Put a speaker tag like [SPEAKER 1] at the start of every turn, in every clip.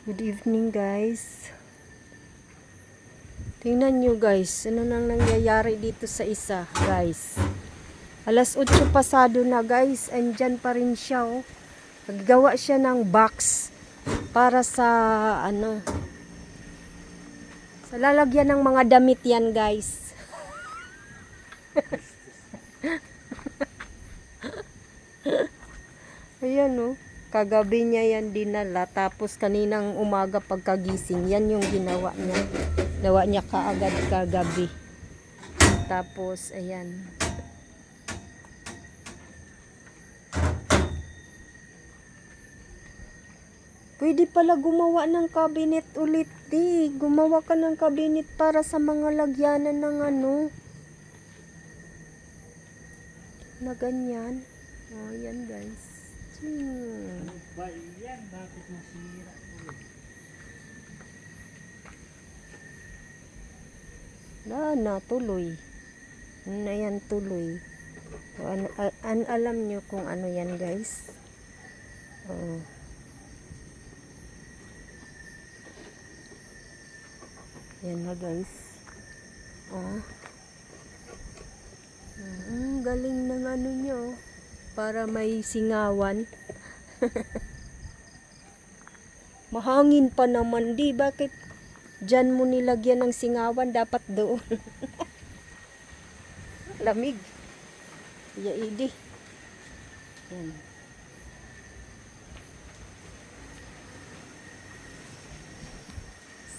[SPEAKER 1] Good evening guys. Tingnan nyo guys, ano nang nangyayari dito sa isa guys. Alas 8 pasado na guys, andyan pa rin siya oh. Naggawa siya ng box para sa sa lalagyan ng mga damit yan guys. Ayan oh. Kagabi niya yan dinala, tapos kaninang umaga pagkagising, yan yung ginawa niya. Gawa niya kaagad kagabi. Tapos, ayan. Pwede pala gumawa ng cabinet ulit, di. Gumawa ka ng cabinet para sa mga lagyanan ng na ganyan. Oh, yan guys.
[SPEAKER 2] Ano ba yan? Bakit masira ulit?
[SPEAKER 1] Tuloy. Na yan tuloy. So, alam nyo kung ano yan guys. Oh. Yan na guys. Oh. Galing ng nyo. Para may singawan. Mahangin pa naman di. Bakit dyan mo nilagyan ng singawan? Dapat doon. Lamig. Yaidi. Yan.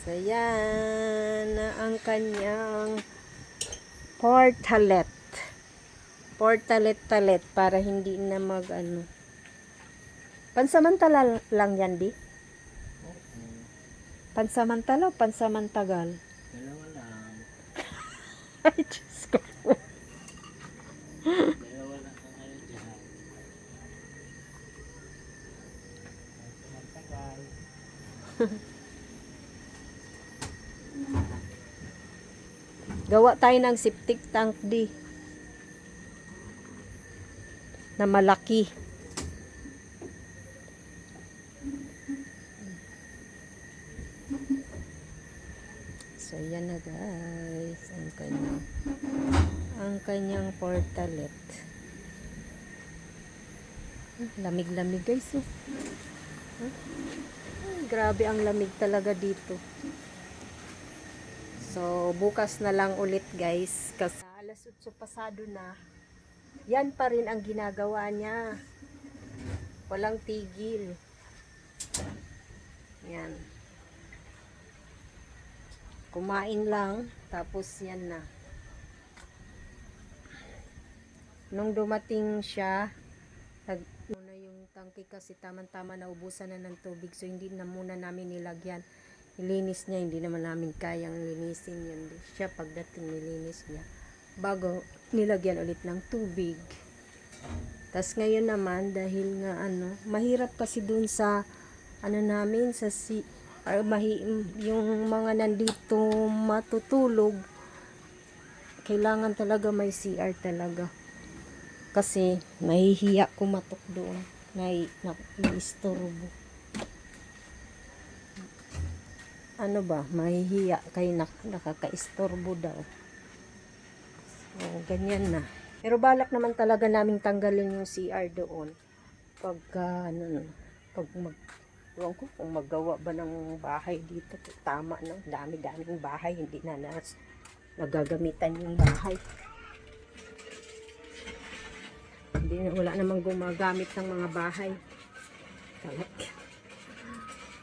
[SPEAKER 1] So yan na ang kanyang portalet. Portalet-talet para hindi na pansamantala lang yan di? Pansamantala o pansamantagal?
[SPEAKER 2] Dalawa lang.
[SPEAKER 1] Ay, Diyos ko.
[SPEAKER 2] Dalawa lang ang ngayon dyan. Magtagal.
[SPEAKER 1] Gawa tayo ng septic tank di. Na malaki. So yan na guys ang kanyang portalet. Lamig-lamig guys oh. Ay, grabe ang lamig talaga dito. So bukas na lang ulit guys kasi alas 8 pasado na. Yan pa rin ang ginagawa niya. Walang tigil. Yan. Kumain lang, tapos yan na. Nung dumating siya, muna yung tangke kasi tamang-tama na ubusan na ng tubig. So hindi na muna namin nilagyan. Nilinis niya, hindi naman namin kayang linisin yun. Siya pagdating nilinis niya. Bago nilagyan ulit ng tubig. Tas ngayon naman dahil nga mahirap kasi dun sa namin sa yung mga nandito matutulog, kailangan talaga may CR talaga. Kasi nahihiya kumatok doon. Naiistorbo. Mahihiya kay nakakaistorbo daw. So, ganyan na. Pero balak naman talaga naming tanggalin yung CR doon. Pagka, ewan ko kung maggawa ba ng bahay dito. Tama na, dami-daming bahay. Hindi na nagagamitan yung bahay. Wala namang gumagamit ng mga bahay.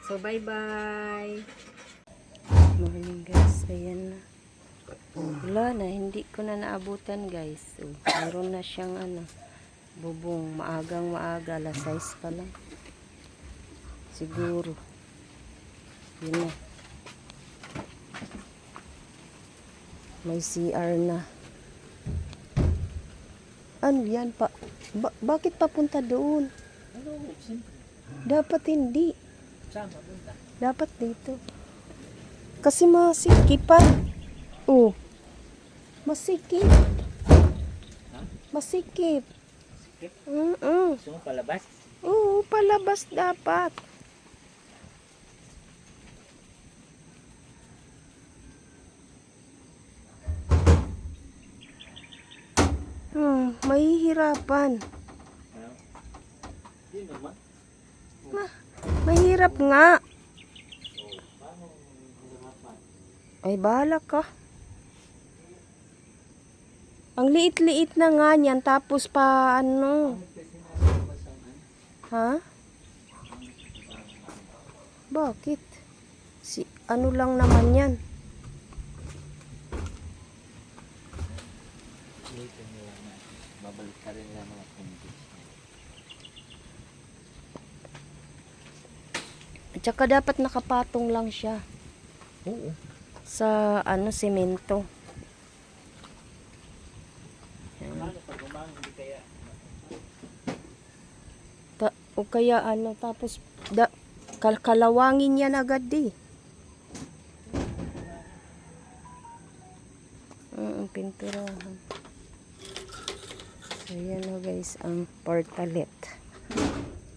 [SPEAKER 1] So, bye-bye. Morning guys, ayan na. Wala na, hindi ko na naabutan guys. So, meron na siyang bubong. Maaga, alas 6 pa lang. Siguro. Yun na. May CR na. Ano yan pa? Bakit papunta doon?
[SPEAKER 2] Siyempre.
[SPEAKER 1] Dapat hindi.
[SPEAKER 2] Saan papunta?
[SPEAKER 1] Dapat dito. Kasi masikipan. Oh. Masikip.
[SPEAKER 2] Ha?
[SPEAKER 1] Masikip.
[SPEAKER 2] Sikip?
[SPEAKER 1] Mm-mm.
[SPEAKER 2] Gusto mo palabas?
[SPEAKER 1] Oo, palabas dapat. Mahihirapan.
[SPEAKER 2] Hindi naman.
[SPEAKER 1] Mahirap nga.
[SPEAKER 2] Paano hirapan?
[SPEAKER 1] Ay, bahala ka. Ang liit-liit na nga niyan, tapos pa ano.
[SPEAKER 2] Kasi nababasan.
[SPEAKER 1] Ha? Bakit? Ano lang naman yan?
[SPEAKER 2] Dito nila na. Babalik ka rin lang mga kumbis.
[SPEAKER 1] At saka dapat nakapatong lang siya
[SPEAKER 2] Oo.
[SPEAKER 1] sa semento.
[SPEAKER 2] Paano pag umang hindi kaya?
[SPEAKER 1] O kaya tapos kalawangin yan agad pinturahan. So yan guys, ang portalet.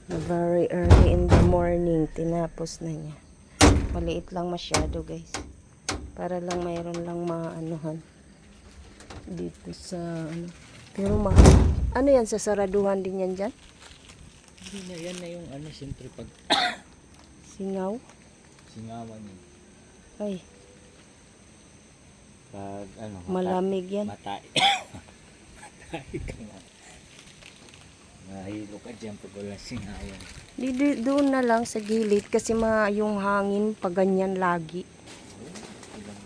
[SPEAKER 1] Very early in the morning, tinapos na niya. Maliit lang masyado guys. Para lang mayroon lang maanuhan dito sa Pero ano yan, sasaraduhan din yan dyan?
[SPEAKER 2] Hindi na yan na yung siyempre pag
[SPEAKER 1] Singaw?
[SPEAKER 2] singawan yun.
[SPEAKER 1] Ay,
[SPEAKER 2] Pag
[SPEAKER 1] malamig yan.
[SPEAKER 2] Matay. Matay ka nga. Mahilo ka dyan pag wala singawan.
[SPEAKER 1] Doon na lang sa gilid kasi yung hangin pag ganyan lagi.
[SPEAKER 2] Ilang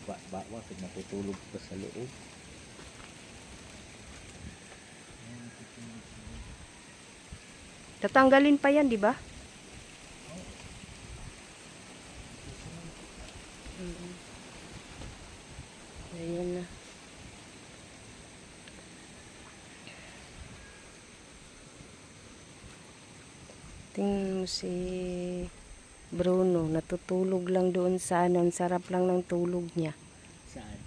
[SPEAKER 2] bawa pag natutulog ka sa loob.
[SPEAKER 1] Tatanggalin pa yan, di ba? Ayan na. Tingnan mo si Bruno, natutulog lang doon sa ang sarap lang ng tulog niya.
[SPEAKER 2] Saan?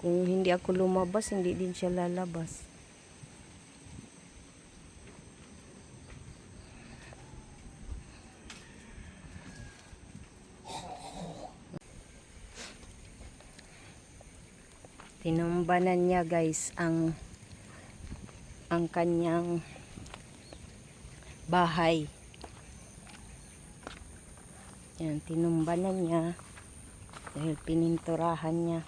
[SPEAKER 1] Kung hindi ako lumabas, hindi din siya lalabas. Tinumbanan niya guys ang kanyang bahay. Yan, tinumbanan niya dahil pininturahan niya.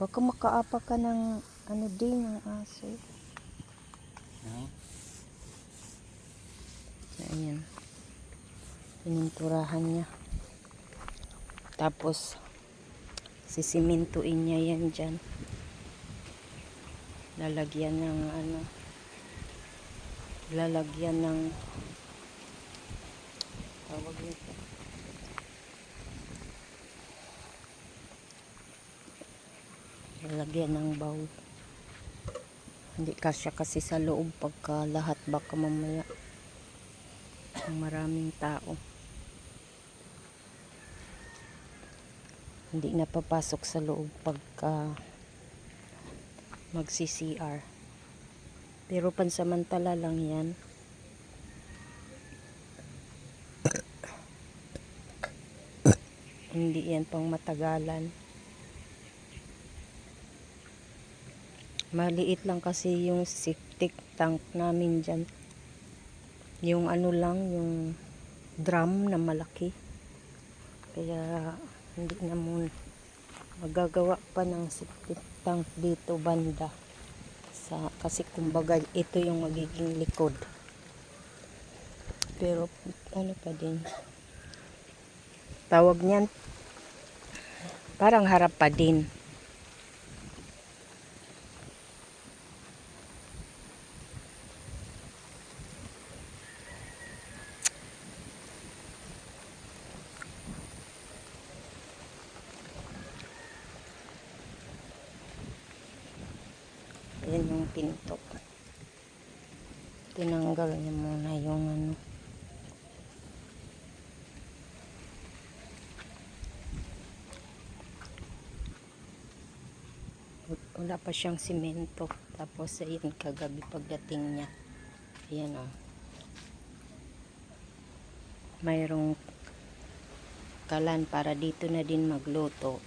[SPEAKER 1] Baka makaapa ka ng din ng aso. Ayan. Pininturahan niya. Tapos sisimintuin niya yan dyan. Lalagyan ng tawag nito. Lalagyan ng bowl. Hindi kasya kasi sa loob pagka lahat, baka mamaya maraming tao. Hindi napapasok sa loob pagka magsi-CR. Pero pansamantala lang yan. Hindi yan pang matagalan. Maliit lang kasi yung septic tank namin dyan. Yung yung drum na malaki. Kaya hindi na muna magagawa pa ng septic tank dito banda kasi kumbaga ito yung magiging likod, pero pa din tawag niyan, parang harap pa din. Ayan yung pinto. Tinanggal niya muna yung wala pa siyang simento. Tapos ayan, kagabi pagdating niya, ayan mayroong kalan para dito na din magluto.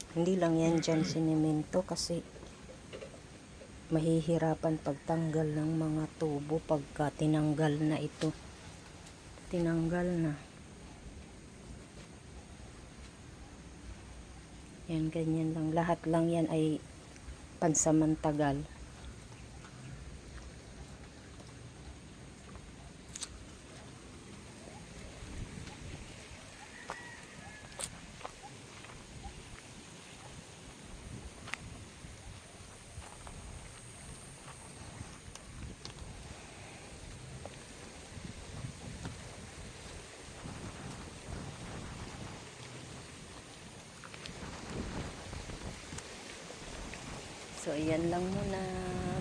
[SPEAKER 1] Hindi lang yan dyan sinemento kasi mahihirapan pagtanggal ng mga tubo pagka tinanggal na ito. Tinanggal na. Yan, ganyan lang. Lahat lang yan ay pansamantagal. So, ayan lang muna.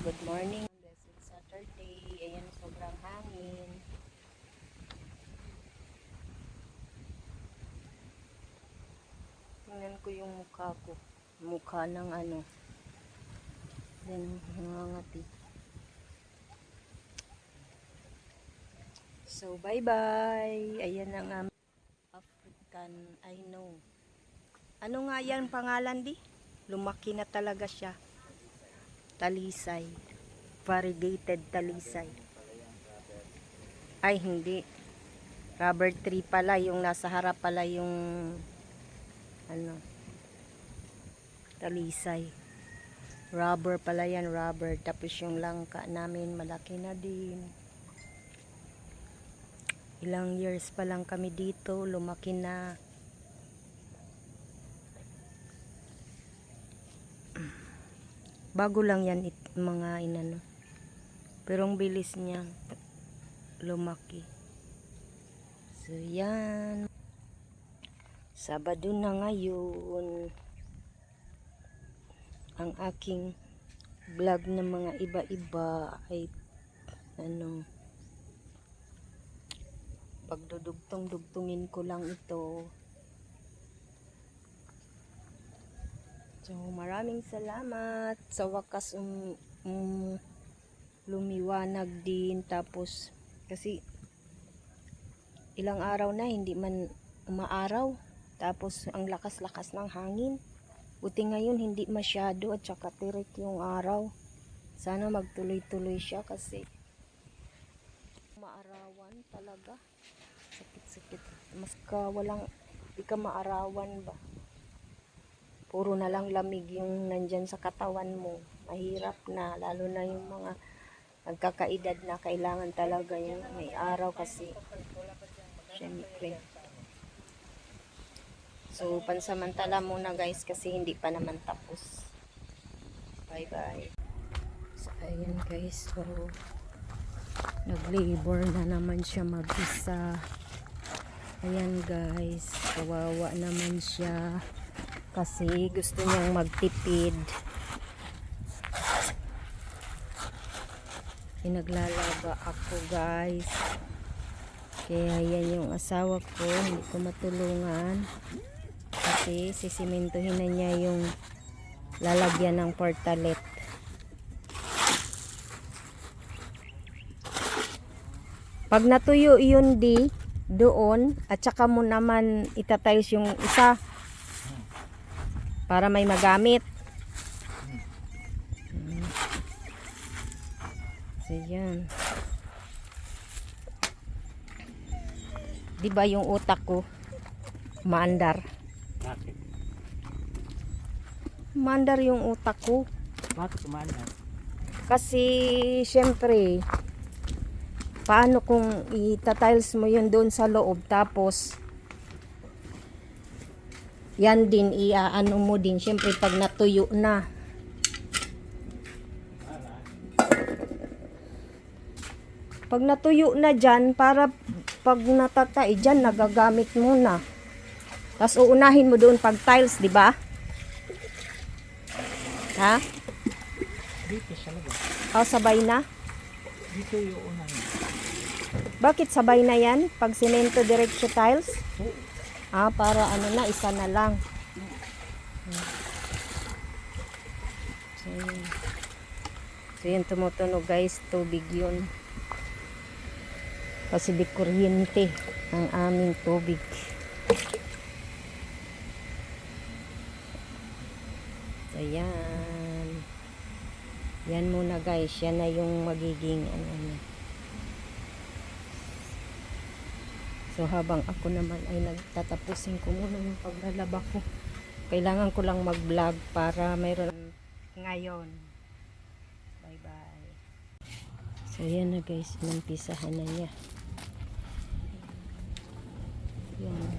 [SPEAKER 1] Good morning. Blessed Saturday. Ayan, sobrang hangin. Tingnan ko yung mukha ko. Mukha ng ano. Yan, nangangati. So, bye-bye. Ayan ang African, I know. Ano nga yan pangalan di? Lumaki na talaga siya. Talisay. Variegated talisay. Ay, hindi. Rubber tree pala. Yung nasa harap pala yung ano, talisay. Rubber pala yan, rubber. Tapos yung langka namin, malaki na din. Ilang years pa lang kami dito, lumaki na. Bago lang yan mga inano. Pero ang bilis niya lumaki. So yan. Sabado na ngayon. Ang aking vlog ng mga iba-iba ay ano, pagdudugtong-dugtungin ko lang ito. So, maraming salamat. Sa wakas, lumiwanag din. Tapos, kasi, ilang araw na, hindi man umaaraw. Tapos, ang lakas-lakas ng hangin. Buti ngayon, hindi masyado at saka tirik yung araw. Sana magtuloy-tuloy siya kasi maarawan talaga. Sakit-sakit. Mas ka walang, di ka maarawan ba? Puro na lang lamig yung nandyan sa katawan mo. Mahirap na, lalo na yung mga nagkakaedad na kailangan talaga yung may araw kasi. Siyempre. So, pansamantala muna guys kasi hindi pa naman tapos. Bye-bye. So, ayan guys. So, nag-labor na naman siya mag-isa. Ayan guys. Kawawa naman siya. Kasi gusto niyang magtipid. Naglalaba ako guys. Kaya yan yung asawa ko. Hindi ko matulungan. Kasi sisimentohin na niya yung lalagyan ng portalet. Pag natuyo yun doon at saka mo naman itatiles yung isa para may magamit. So yan. Diba yung utak ko maandar?
[SPEAKER 2] Bakit?
[SPEAKER 1] Maandar yung utak ko.
[SPEAKER 2] Bakit umaandar?
[SPEAKER 1] Kasi syempre paano kung itatiles mo yun doon sa loob tapos yan din iaano mo din syempre pag natuyo na. Pag natuyo na dyan, para pag natatay dyan, nagagamit mo na. Tapos uunahin mo doon pag tiles, di ba? Ha?
[SPEAKER 2] Dito siya lang.
[SPEAKER 1] O, sabay na?
[SPEAKER 2] Dito yung unang.
[SPEAKER 1] Bakit sabay na yan? Pag semento diretso tiles?
[SPEAKER 2] Oo.
[SPEAKER 1] Ah, para ano na, isa na lang. So, yun. So, yun tumutunog guys, tubig yun. Kasi di kuryente ang aming tubig. So, yan. Yan muna guys. Yan na yung magiging ano niya. So, habang ako naman ay nagtatapusin ko muna yung paglalaba ko. Kailangan ko lang mag-vlog para mayroon ngayon. Bye-bye. So, yan na guys. Nampisahan na niya. Yan.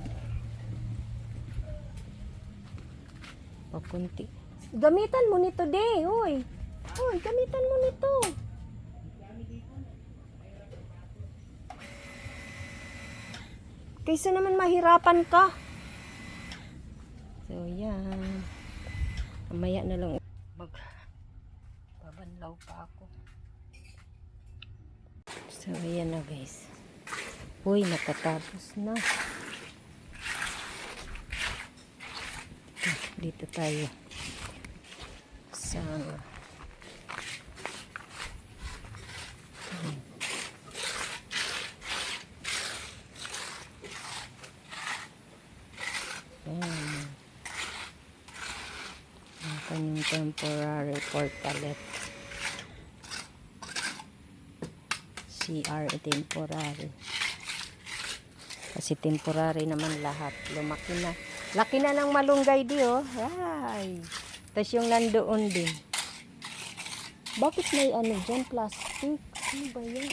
[SPEAKER 1] Pakunti. Gamitan mo nito, de. Uy. Uy, gamitan mo nito. Kaysa naman mahirapan ka. So, yan. Mamaya na lang babanlaw pa ako. So, yan na guys. Uy, nakatapos na. Dito tayo. Sa ang kanyang temporary portalet. CR temporary. Kasi temporary naman lahat. Lumaki na. Laki na ng malunggay di oh. Ay. Tapos yung nandoon din. Bakit may ano dyan? Plastic? Ano ba yan?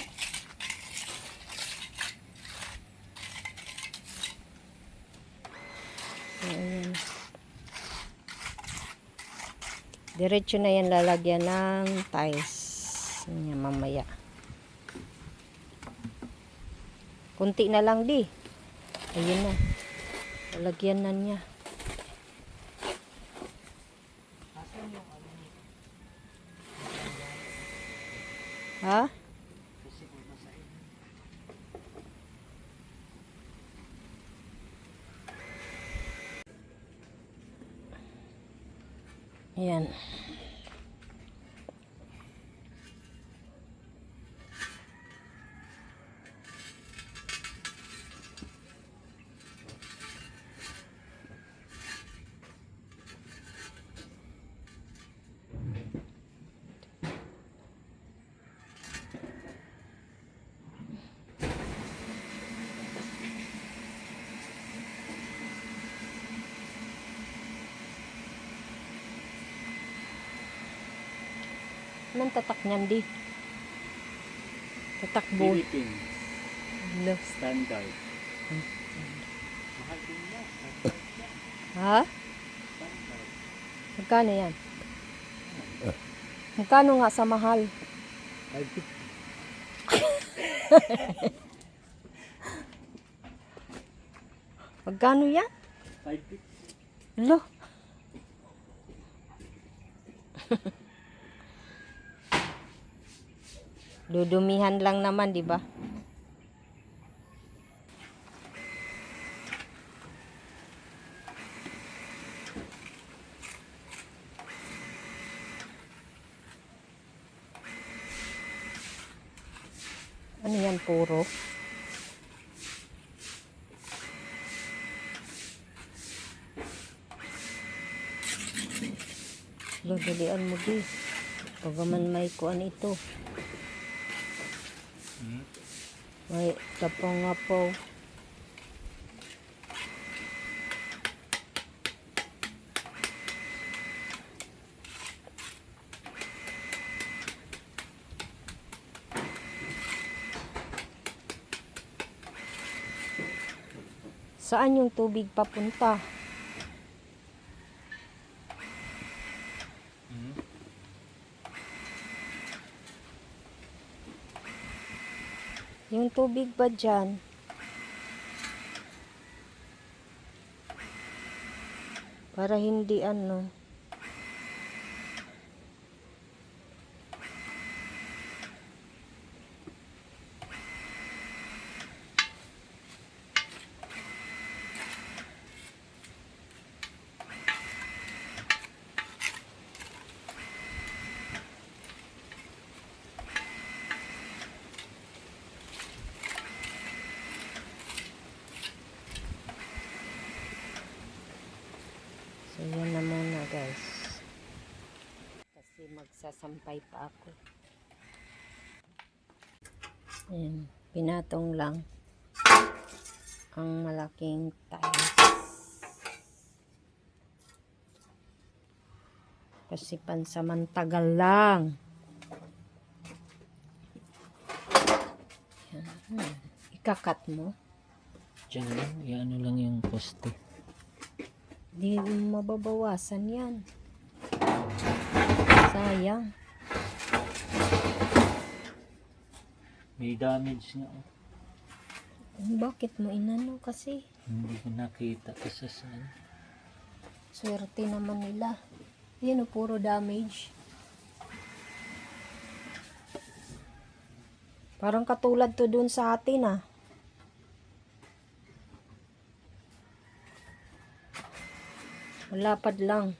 [SPEAKER 1] So, ayan. Diretso na yan lalagyan ng tiles. Yan mamaya. Kunti na lang di. Ayun na. Lalagyan na niya. Ha? Ayan. Anong tatak niyan di? Tatakbo.
[SPEAKER 2] Philippines
[SPEAKER 1] Love.
[SPEAKER 2] standard. Mahal din yan.
[SPEAKER 1] Ha? Magkano yan? Magkano nga sa mahal? Magkano yan?
[SPEAKER 2] 550.
[SPEAKER 1] Lo. Dudumihan lang naman, di ba? Ano yan, puro? Gagalian mo di. Pagaman may kuan ito. May tapong nga po. Saan yung tubig papunta? Yung tubig ba dyan? Para hindi ano. So, yan na muna guys. magsasampay pa ako. Ayan, pinatong lang ang malaking tiles. Kasi pansamantagal lang. Ayan. Ikakat mo.
[SPEAKER 2] Diyan lang, ano lang yung poste.
[SPEAKER 1] Di mababawasan yan. Sayang.
[SPEAKER 2] May damage nga.
[SPEAKER 1] Bakit mo inano kasi?
[SPEAKER 2] Hindi ko nakita kasi saan.
[SPEAKER 1] Swerte naman nila. Yan o, puro damage. Parang katulad to dun sa atin ah. Malapad lang.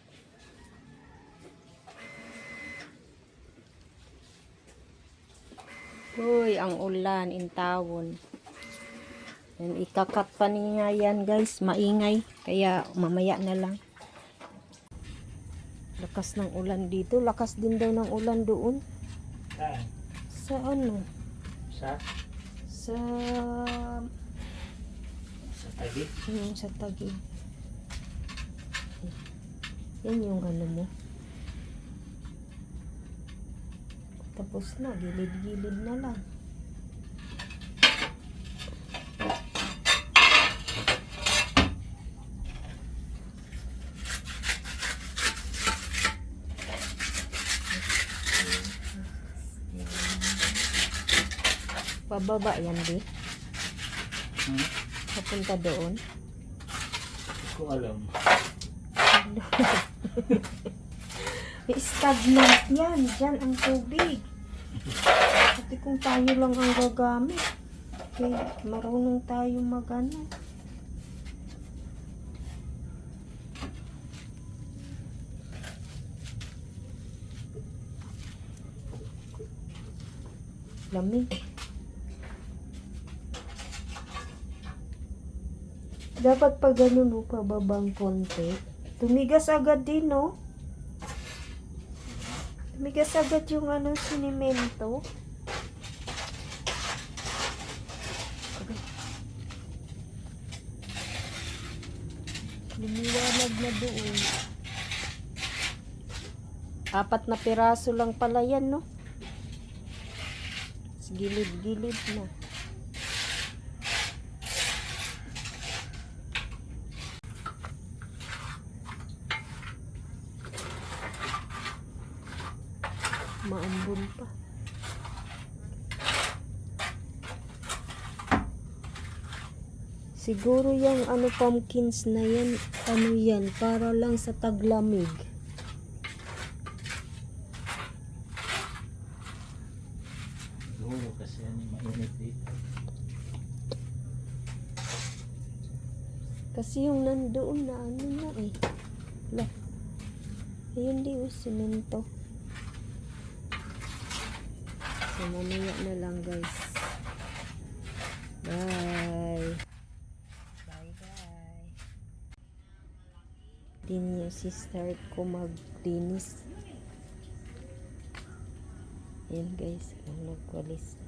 [SPEAKER 1] Uy, ang ulan, intawon. Yan, ikakat pa niya yan guys, maingay. Kaya mamaya na lang. Lakas ng ulan dito. Lakas din daw ng ulan doon.
[SPEAKER 2] Saan?
[SPEAKER 1] Sa ano?
[SPEAKER 2] Sa
[SPEAKER 1] Sa...
[SPEAKER 2] tabi?
[SPEAKER 1] Sa Taguig. Yan yung ano mo. Tapos na, gilid-gilid na lang. Pababa yan, di? Papunta doon.
[SPEAKER 2] Hindi ko alam.
[SPEAKER 1] Stagnant yan. Diyan ang tubig. Kasi kung tayo lang ang gagamit, okay, marunong tayo magano. Lamig. Dapat pag ganun mo pababang konti, tumigas agad din, no? Tumigas agad yung ano, sinimento. Lumiwanag na doon. 4 na piraso lang pala yan, no? Gilid-gilid na. Maambun pa. Siguro yung ano pumpkins na yan, ano yan, para lang sa taglamig.
[SPEAKER 2] Siguro kasi mainit dito.
[SPEAKER 1] Kasi yung nandoon na ano na eh. Lah. Ayun di o, simento. So, mamaya na lang guys. Bye. Bye. Din yung sister ko maglinis. Yan guys. Nagwalis.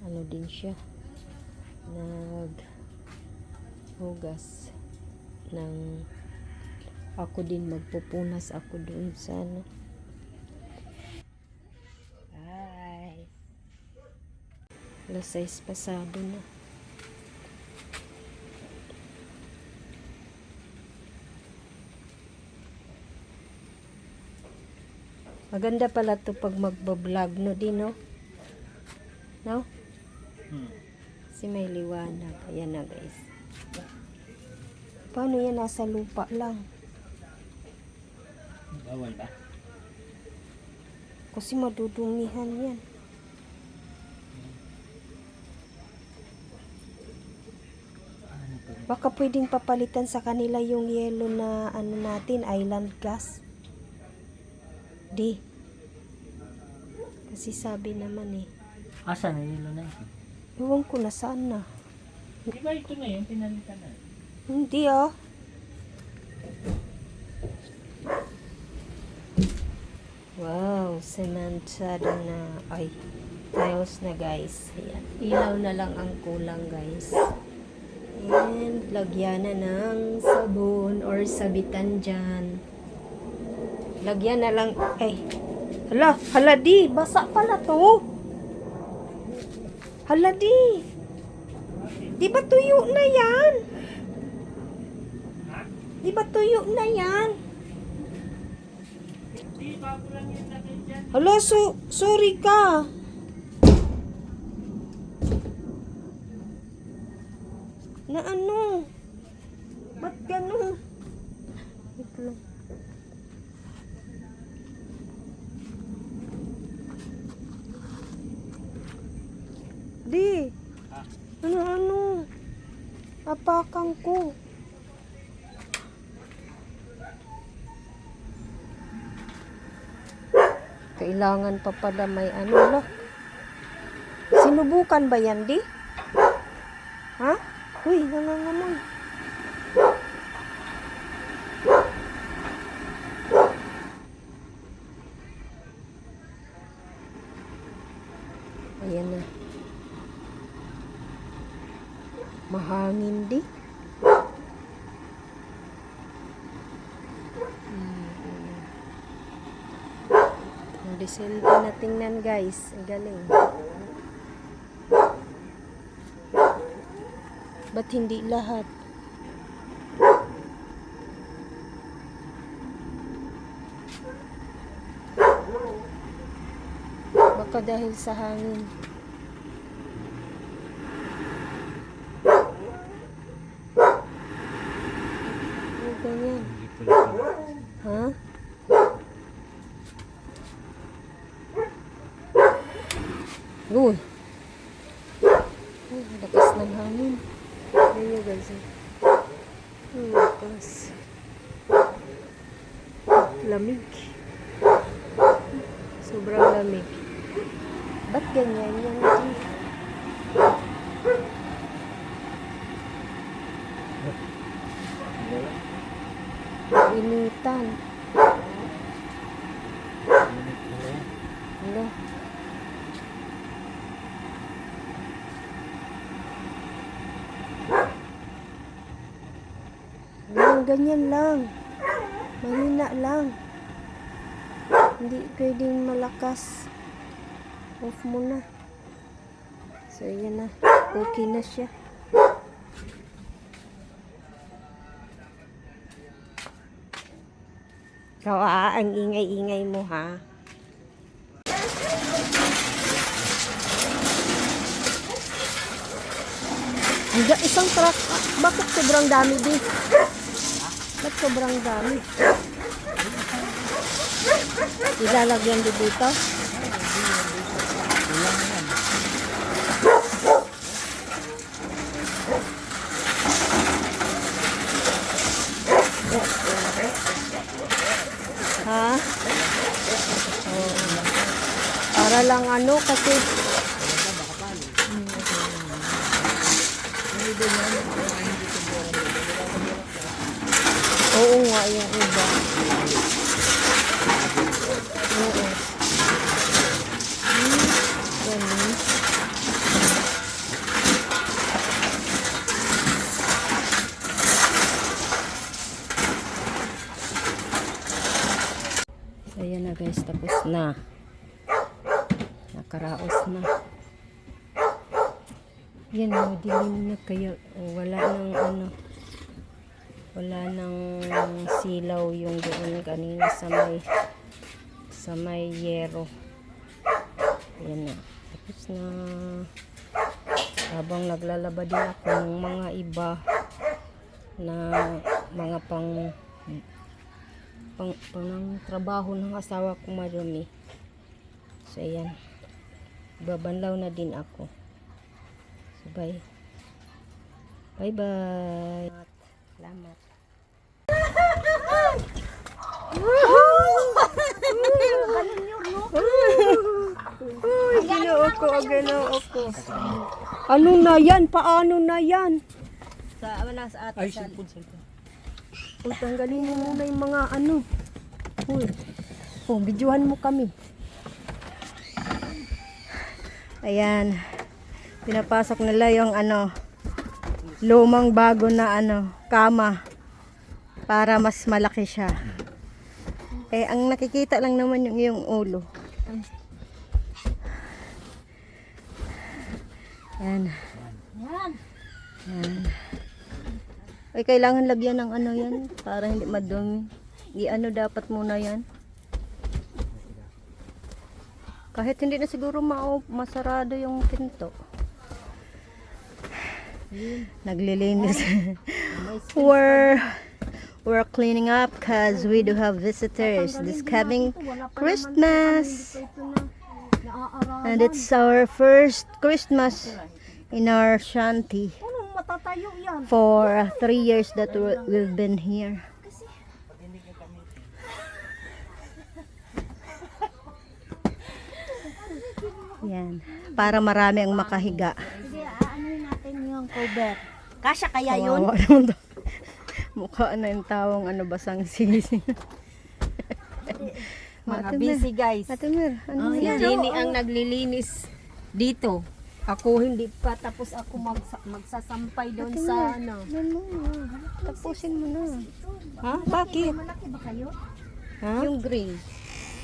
[SPEAKER 1] Ano din siya. Naghugas ng ako din magpupunas ako doon sa ano. Bye. Alas 6 pasado na. Maganda pala to pag magbablog, no? Di, no? No? Kasi may liwanag. Ayan na guys. Paano yan? Nasa lupa lang.
[SPEAKER 2] Bawal ba?
[SPEAKER 1] Kasi madudumihan yan. Baka pwedeng papalitan sa kanila yung yellow na ano natin, island gas. Di. Kasi sabi naman eh.
[SPEAKER 2] Asa na yun na ito?
[SPEAKER 1] Iwan ko na saan na.
[SPEAKER 2] Di ba ito na yun? Pinalitan na.
[SPEAKER 1] Hindi ah. Wow, sementsado na. Ay, tiles na guys. Ayan. Ilaw na lang ang kulang guys. And lagyan na ng sabon or sabitan dyan. Lagyan na lang. Ay, hala di. Basa pala to. Hala di. Di ba tuyo na yan? Di ba tuyo na yan? Hala, sorry ka. Na ano? Ba't gano'n? Wait lang. Di. Ano? Apakan ko. Kailangan pa pala may ano lo. Sinubukan ba yan, di? Ha? Uy, nangangamoy. Ayan na. Mahangin di. Ang disente na tingnan guys. Ang galing. Ba't hindi lahat? Baka dahil sa hangin. Oh, ganyan. Ha? Uy. Oh, lakas ng hangin. Ayan guys. Oh, lakas. Lamig. Sobrang lamig. Ba't ganyan yan? Initan. Hala. Ganyan lang. Mahina lang. Hindi pwedeng malakas. Off mo na. So, yan na. Okay na siya. Ikaw ang ingay-ingay mo ha. Isang truck. Bakit sobrang dami din? Ba't sobrang dami? Ilalagyan din dito? Ha? Oh. Para lang ano kasi oo nga yung iba. Oo. Ganun. So, ayan na guys, tapos na. Nakaraos na. Yan, dilim na kaya wala nang ano. Wala nang silaw yung doon kanina sa may yero. Ayan na. Tapos na. Habang naglalaba din ako ng mga iba na mga pang trabaho ng asawa ko marumi. So ayan. Babanlaw na din ako. So bye. Bye bye. Salamat. Ginoo ko. Ano na yan? Paano na yan?
[SPEAKER 3] Sa ate.
[SPEAKER 2] Ay, sipon.
[SPEAKER 1] O, tanggalin mo muna yung mga ano. Uy. Oh, bidyuhan mo kami. Ayan. Pinapasok nila yung lumang bago na kama para mas malaki siya. Eh, ang nakikita lang naman yung ulo. Ayan.
[SPEAKER 3] Yan.
[SPEAKER 1] Ayan. Ay, kailangan lagyan ng yan para hindi madumi. Dapat muna yan. Kahit hindi na siguro masarado yung pinto. Naglilinis. We're cleaning up because we do have visitors this coming Christmas. And it's our first Christmas in our shanty
[SPEAKER 3] Anong matatayo yan?
[SPEAKER 1] for 3 years that we've been here. Yan. Para marami ang makahiga.
[SPEAKER 3] Sige, aanuhin natin yung cover. Kasya kaya yun?
[SPEAKER 1] Kawawa naman to. Mukha na yung tawang basang sisi.
[SPEAKER 3] Mga busy guys.
[SPEAKER 1] Ate Mer,
[SPEAKER 3] Oh,
[SPEAKER 1] yan?
[SPEAKER 3] yan.
[SPEAKER 1] Jenny ang naglilinis dito. Ako hindi pa, tapos ako magsasampay doon
[SPEAKER 3] Ate
[SPEAKER 1] sa
[SPEAKER 3] Mer.
[SPEAKER 1] Tapusin mo na.
[SPEAKER 3] Ha? Bakit? Malaki ba kayo?
[SPEAKER 1] Ha?
[SPEAKER 3] Yung green.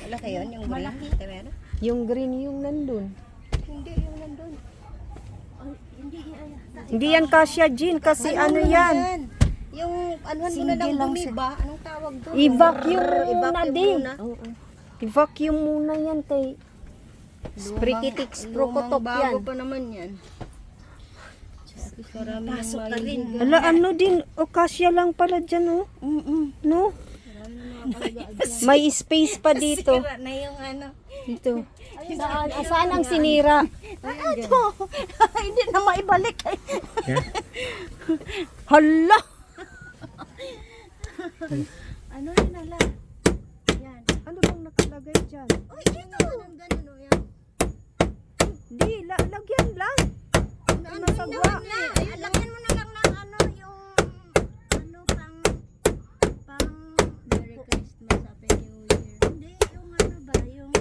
[SPEAKER 1] Malaki yun, yung green.
[SPEAKER 3] Malaki.
[SPEAKER 1] Yung green yung nandun.
[SPEAKER 3] Hindi, yung nandun. Hindi,
[SPEAKER 1] Hindi yan kasya, Jean, kasi yan.
[SPEAKER 3] Yung anuhan mo na lang bumiba. Anong tawag doon?
[SPEAKER 1] I-vacuum muna
[SPEAKER 3] I-vacuum
[SPEAKER 1] din.
[SPEAKER 3] muna.
[SPEAKER 1] I-vacuum muna yan kay Sprikitix Prokotok yan.
[SPEAKER 3] Bago pa naman yan. Pasok ka rin.
[SPEAKER 1] Ala, din, kasya lang pala dyan, no? May space pa dito.
[SPEAKER 3] Sira na yung
[SPEAKER 1] Dito. Saan ang sinira?
[SPEAKER 3] Ito. Hindi na maibalik.
[SPEAKER 1] Hala!
[SPEAKER 3] Ano yun nala? Yan.
[SPEAKER 1] Ano bang nakalagay dyan?
[SPEAKER 3] Uy, ito. Ganun o yan.
[SPEAKER 1] Di, lagyan lang.
[SPEAKER 3] Nasagwa. Ayun, lagyan mo na lang ng yung pang Merry Christmas, Happy New Year. Hindi, yung ba, yung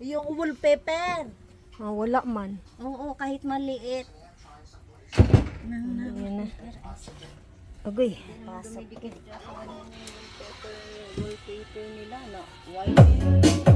[SPEAKER 3] yung wallpaper.
[SPEAKER 1] Wala man.
[SPEAKER 3] Oo, kahit maliit.
[SPEAKER 1] Ayan na. Agoy.
[SPEAKER 3] Pasok. Wallpaper nila na white.